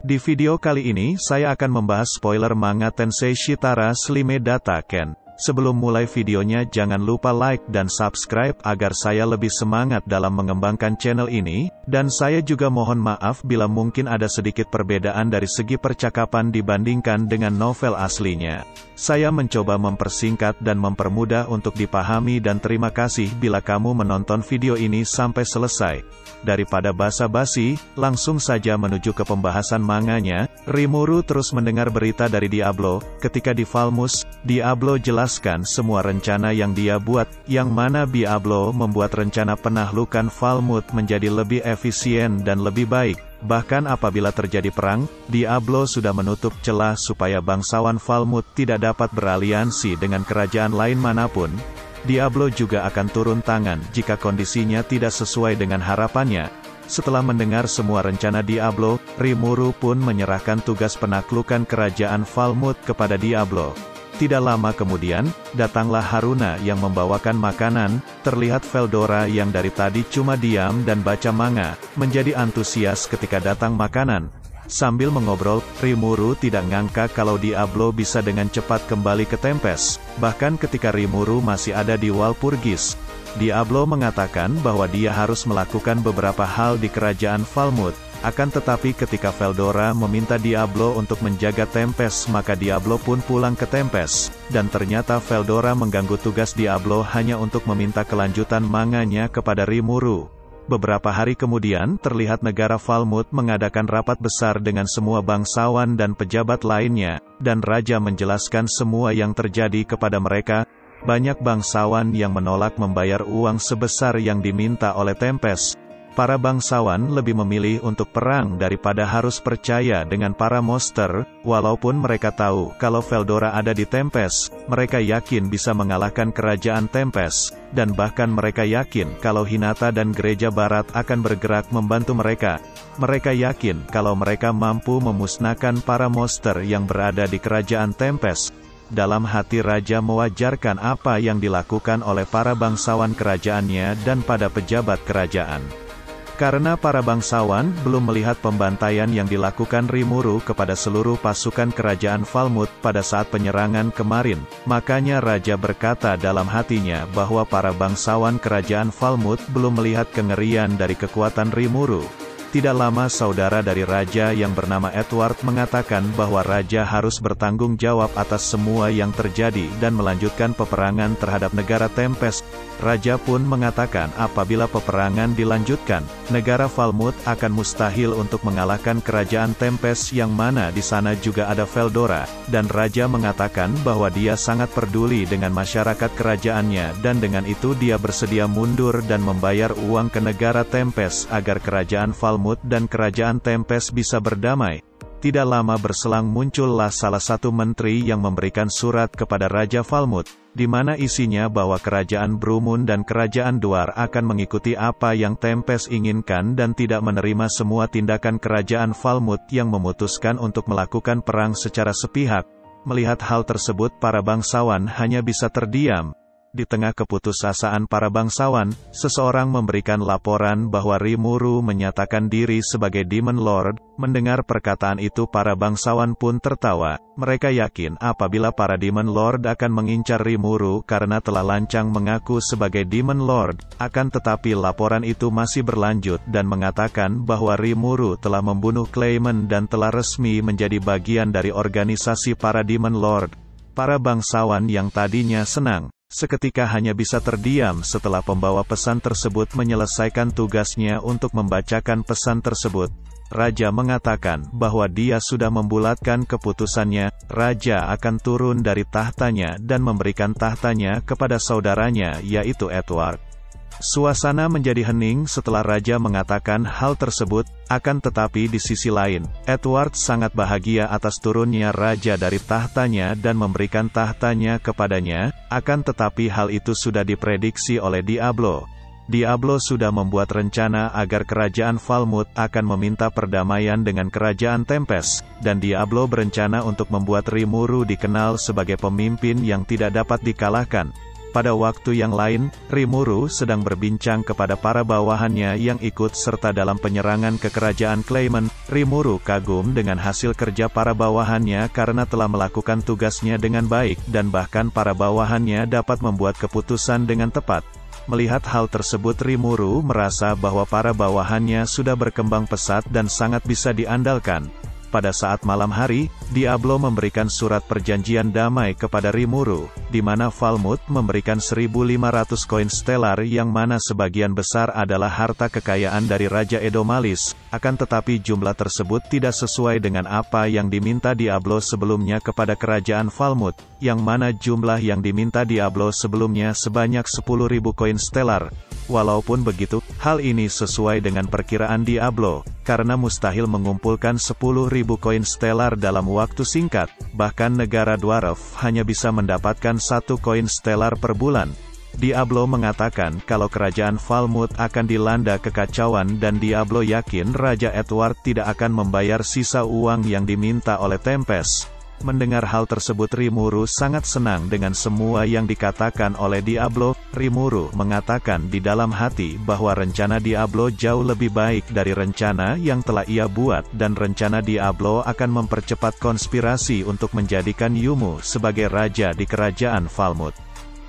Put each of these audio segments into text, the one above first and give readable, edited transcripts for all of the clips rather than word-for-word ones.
Di video kali ini saya akan membahas spoiler manga Tensei Shitara Slime Data Ken. Sebelum mulai videonya jangan lupa like dan subscribe agar saya lebih semangat dalam mengembangkan channel ini, dan saya juga mohon maaf bila mungkin ada sedikit perbedaan dari segi percakapan dibandingkan dengan novel aslinya. Saya mencoba mempersingkat dan mempermudah untuk dipahami dan terima kasih bila kamu menonton video ini sampai selesai. Daripada basa-basi, langsung saja menuju ke pembahasan manganya. Rimuru terus mendengar berita dari Diablo. Ketika di Falmus, Diablo jelaskan semua rencana yang dia buat, yang mana Diablo membuat rencana penaklukan Falmouth menjadi lebih efisien dan lebih baik. Bahkan apabila terjadi perang, Diablo sudah menutup celah supaya bangsawan Falmouth tidak dapat beraliansi dengan kerajaan lain manapun. Diablo juga akan turun tangan jika kondisinya tidak sesuai dengan harapannya. Setelah mendengar semua rencana Diablo, Rimuru pun menyerahkan tugas penaklukan kerajaan Falmouth kepada Diablo. Tidak lama kemudian, datanglah Haruna yang membawakan makanan. Terlihat Veldora yang dari tadi cuma diam dan baca manga, menjadi antusias ketika datang makanan. Sambil mengobrol, Rimuru tidak ngangka kalau Diablo bisa dengan cepat kembali ke Tempest. Bahkan ketika Rimuru masih ada di Walpurgis, Diablo mengatakan bahwa dia harus melakukan beberapa hal di kerajaan Falmouth. Akan tetapi ketika Veldora meminta Diablo untuk menjaga Tempest, maka Diablo pun pulang ke Tempest. Dan ternyata Veldora mengganggu tugas Diablo hanya untuk meminta kelanjutan manganya kepada Rimuru. Beberapa hari kemudian, terlihat negara Falmouth mengadakan rapat besar dengan semua bangsawan dan pejabat lainnya, dan Raja menjelaskan semua yang terjadi kepada mereka. Banyak bangsawan yang menolak membayar uang sebesar yang diminta oleh Tempest. Para bangsawan lebih memilih untuk perang daripada harus percaya dengan para monster. Walaupun mereka tahu kalau Veldora ada di Tempest, mereka yakin bisa mengalahkan kerajaan Tempest, dan bahkan mereka yakin kalau Hinata dan Gereja Barat akan bergerak membantu mereka. Mereka yakin kalau mereka mampu memusnahkan para monster yang berada di kerajaan Tempest. Dalam hati Raja mewajarkan apa yang dilakukan oleh para bangsawan kerajaannya dan pada pejabat kerajaan. Karena para bangsawan belum melihat pembantaian yang dilakukan Rimuru kepada seluruh pasukan kerajaan Falmouth pada saat penyerangan kemarin, makanya Raja berkata dalam hatinya bahwa para bangsawan kerajaan Falmouth belum melihat kengerian dari kekuatan Rimuru. Tidak lama saudara dari Raja yang bernama Edward mengatakan bahwa Raja harus bertanggung jawab atas semua yang terjadi dan melanjutkan peperangan terhadap negara Tempest. Raja pun mengatakan apabila peperangan dilanjutkan, negara Falmouth akan mustahil untuk mengalahkan kerajaan Tempest yang mana di sana juga ada Veldora, dan Raja mengatakan bahwa dia sangat peduli dengan masyarakat kerajaannya dan dengan itu dia bersedia mundur dan membayar uang ke negara Tempest agar kerajaan Falmouth dan kerajaan Tempest bisa berdamai. Tidak lama berselang muncullah salah satu menteri yang memberikan surat kepada Raja Falmouth, di mana isinya bahwa kerajaan Brumun dan kerajaan Duar akan mengikuti apa yang Tempest inginkan dan tidak menerima semua tindakan kerajaan Falmouth yang memutuskan untuk melakukan perang secara sepihak. Melihat hal tersebut para bangsawan hanya bisa terdiam. Di tengah keputusasaan para bangsawan, seseorang memberikan laporan bahwa Rimuru menyatakan diri sebagai Demon Lord. Mendengar perkataan itu para bangsawan pun tertawa. Mereka yakin apabila para Demon Lord akan mengincar Rimuru karena telah lancang mengaku sebagai Demon Lord. Akan tetapi laporan itu masih berlanjut dan mengatakan bahwa Rimuru telah membunuh Clayman dan telah resmi menjadi bagian dari organisasi para Demon Lord. Para bangsawan yang tadinya senang, seketika hanya bisa terdiam setelah pembawa pesan tersebut menyelesaikan tugasnya untuk membacakan pesan tersebut. Raja mengatakan bahwa dia sudah membulatkan keputusannya. Raja akan turun dari tahtanya dan memberikan tahtanya kepada saudaranya yaitu Edward. Suasana menjadi hening setelah Raja mengatakan hal tersebut, akan tetapi di sisi lain, Edward sangat bahagia atas turunnya Raja dari tahtanya dan memberikan tahtanya kepadanya, akan tetapi hal itu sudah diprediksi oleh Diablo. Diablo sudah membuat rencana agar kerajaan Falmouth akan meminta perdamaian dengan kerajaan Tempest, dan Diablo berencana untuk membuat Rimuru dikenal sebagai pemimpin yang tidak dapat dikalahkan. Pada waktu yang lain, Rimuru sedang berbincang kepada para bawahannya yang ikut serta dalam penyerangan ke kerajaan Claimant. Rimuru kagum dengan hasil kerja para bawahannya karena telah melakukan tugasnya dengan baik dan bahkan para bawahannya dapat membuat keputusan dengan tepat. Melihat hal tersebut, Rimuru merasa bahwa para bawahannya sudah berkembang pesat dan sangat bisa diandalkan. Pada saat malam hari, Diablo memberikan surat perjanjian damai kepada Rimuru, di mana Falmouth memberikan 1.500 koin stellar yang mana sebagian besar adalah harta kekayaan dari Raja Edomalis, akan tetapi jumlah tersebut tidak sesuai dengan apa yang diminta Diablo sebelumnya kepada kerajaan Falmouth, yang mana jumlah yang diminta Diablo sebelumnya sebanyak 10.000 koin stellar. Walaupun begitu, hal ini sesuai dengan perkiraan Diablo, karena mustahil mengumpulkan 10.000 koin stellar dalam waktu singkat, bahkan negara Dwarf hanya bisa mendapatkan 1 koin stellar per bulan. Diablo mengatakan kalau kerajaan Falmouth akan dilanda kekacauan dan Diablo yakin Raja Edward tidak akan membayar sisa uang yang diminta oleh Tempest. Mendengar hal tersebut, Rimuru sangat senang dengan semua yang dikatakan oleh Diablo. Rimuru mengatakan di dalam hati bahwa rencana Diablo jauh lebih baik dari rencana yang telah ia buat dan rencana Diablo akan mempercepat konspirasi untuk menjadikan Yumu sebagai raja di kerajaan Falmouth.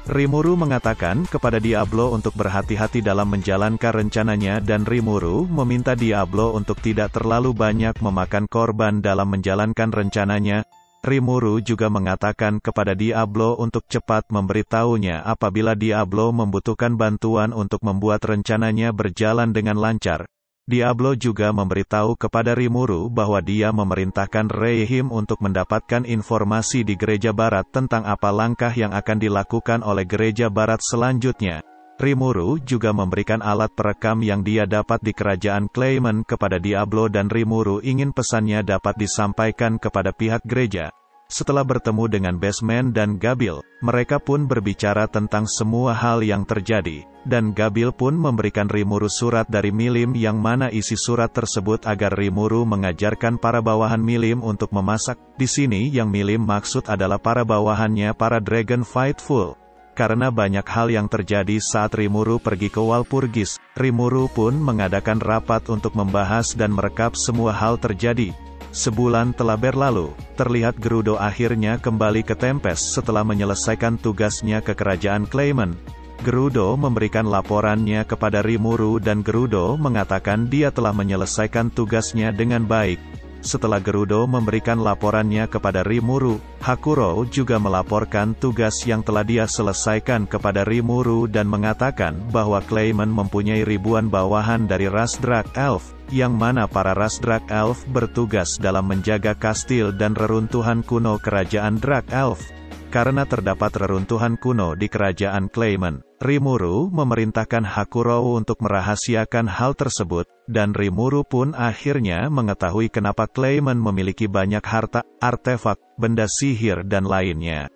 Rimuru mengatakan kepada Diablo untuk berhati-hati dalam menjalankan rencananya dan Rimuru meminta Diablo untuk tidak terlalu banyak memakan korban dalam menjalankan rencananya. Rimuru juga mengatakan kepada Diablo untuk cepat memberitahunya apabila Diablo membutuhkan bantuan untuk membuat rencananya berjalan dengan lancar. Diablo juga memberitahu kepada Rimuru bahwa dia memerintahkan Rehim untuk mendapatkan informasi di Gereja Barat tentang apa langkah yang akan dilakukan oleh Gereja Barat selanjutnya. Rimuru juga memberikan alat perekam yang dia dapat di kerajaan Claimant kepada Diablo dan Rimuru ingin pesannya dapat disampaikan kepada pihak gereja. Setelah bertemu dengan Baseman dan Gabil, mereka pun berbicara tentang semua hal yang terjadi, dan Gabil pun memberikan Rimuru surat dari Milim yang mana isi surat tersebut agar Rimuru mengajarkan para bawahan Milim untuk memasak. Di sini yang Milim maksud adalah para bawahannya para Dragon Fightful. Karena banyak hal yang terjadi saat Rimuru pergi ke Walpurgis, Rimuru pun mengadakan rapat untuk membahas dan merekap semua hal terjadi. Sebulan telah berlalu, terlihat Gerudo akhirnya kembali ke Tempest setelah menyelesaikan tugasnya ke kerajaan Claimant. Gerudo memberikan laporannya kepada Rimuru dan Gerudo mengatakan dia telah menyelesaikan tugasnya dengan baik. Setelah Gerudo memberikan laporannya kepada Rimuru, Hakuro juga melaporkan tugas yang telah dia selesaikan kepada Rimuru dan mengatakan bahwa Claimant mempunyai ribuan bawahan dari ras Dark Elf, yang mana para ras Dark Elf bertugas dalam menjaga kastil dan reruntuhan kuno kerajaan Dark Elf. Karena terdapat reruntuhan kuno di kerajaan Claimant, Rimuru memerintahkan Hakuro untuk merahasiakan hal tersebut, dan Rimuru pun akhirnya mengetahui kenapa Claimant memiliki banyak harta, artefak, benda sihir dan lainnya.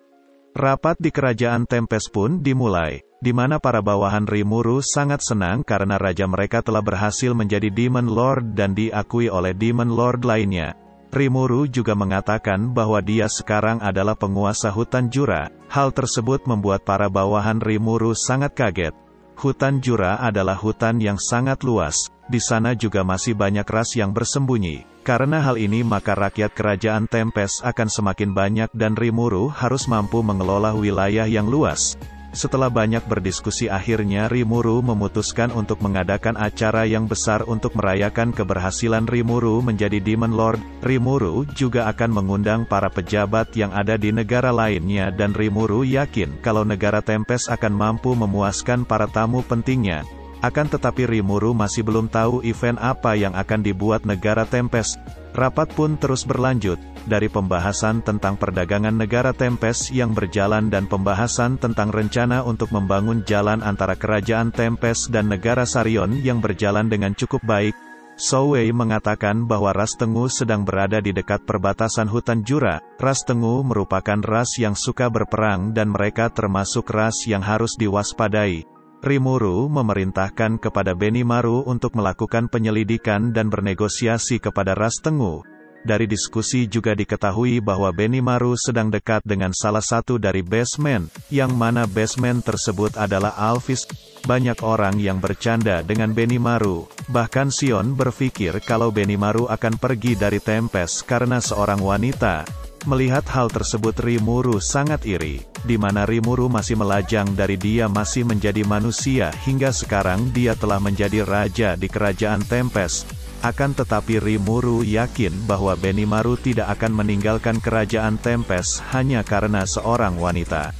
Rapat di kerajaan Tempest pun dimulai, di mana para bawahan Rimuru sangat senang karena raja mereka telah berhasil menjadi Demon Lord dan diakui oleh Demon Lord lainnya. Rimuru juga mengatakan bahwa dia sekarang adalah penguasa hutan Jura. Hal tersebut membuat para bawahan Rimuru sangat kaget. Hutan Jura adalah hutan yang sangat luas. Di sana juga masih banyak ras yang bersembunyi. Karena hal ini maka rakyat kerajaan Tempest akan semakin banyak dan Rimuru harus mampu mengelola wilayah yang luas. Setelah banyak berdiskusi akhirnya Rimuru memutuskan untuk mengadakan acara yang besar untuk merayakan keberhasilan Rimuru menjadi Demon Lord. Rimuru juga akan mengundang para pejabat yang ada di negara lainnya dan Rimuru yakin kalau negara Tempest akan mampu memuaskan para tamu pentingnya. Akan tetapi Rimuru masih belum tahu event apa yang akan dibuat negara Tempest. Rapat pun terus berlanjut, dari pembahasan tentang perdagangan negara Tempest yang berjalan dan pembahasan tentang rencana untuk membangun jalan antara kerajaan Tempest dan negara Sarion yang berjalan dengan cukup baik. Souwei mengatakan bahwa ras Tengu sedang berada di dekat perbatasan hutan Jura. Ras Tengu merupakan ras yang suka berperang dan mereka termasuk ras yang harus diwaspadai. Rimuru memerintahkan kepada Benimaru untuk melakukan penyelidikan dan bernegosiasi kepada ras Tengu. Dari diskusi juga diketahui bahwa Benimaru sedang dekat dengan salah satu dari baseman, yang mana baseman tersebut adalah Alvis. Banyak orang yang bercanda dengan Benimaru, bahkan Sion berpikir kalau Benimaru akan pergi dari Tempest karena seorang wanita. Melihat hal tersebut Rimuru sangat iri, di mana Rimuru masih melajang dari dia masih menjadi manusia hingga sekarang dia telah menjadi raja di kerajaan Tempest. Akan tetapi Rimuru yakin bahwa Benimaru tidak akan meninggalkan kerajaan Tempest hanya karena seorang wanita.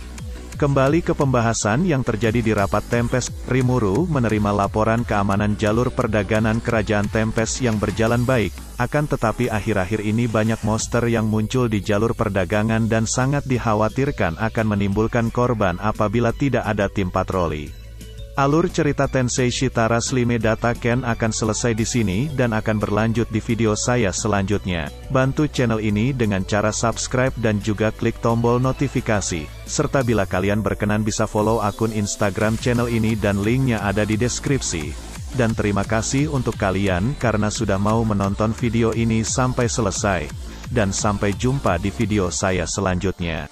Kembali ke pembahasan yang terjadi di rapat Tempest, Rimuru menerima laporan keamanan jalur perdagangan kerajaan Tempest yang berjalan baik, akan tetapi akhir-akhir ini banyak monster yang muncul di jalur perdagangan dan sangat dikhawatirkan akan menimbulkan korban apabila tidak ada tim patroli. Alur cerita Tensei Shitara Slime Data Ken akan selesai di sini dan akan berlanjut di video saya selanjutnya. Bantu channel ini dengan cara subscribe dan juga klik tombol notifikasi. Serta bila kalian berkenan bisa follow akun Instagram channel ini dan linknya ada di deskripsi. Dan terima kasih untuk kalian karena sudah mau menonton video ini sampai selesai. Dan sampai jumpa di video saya selanjutnya.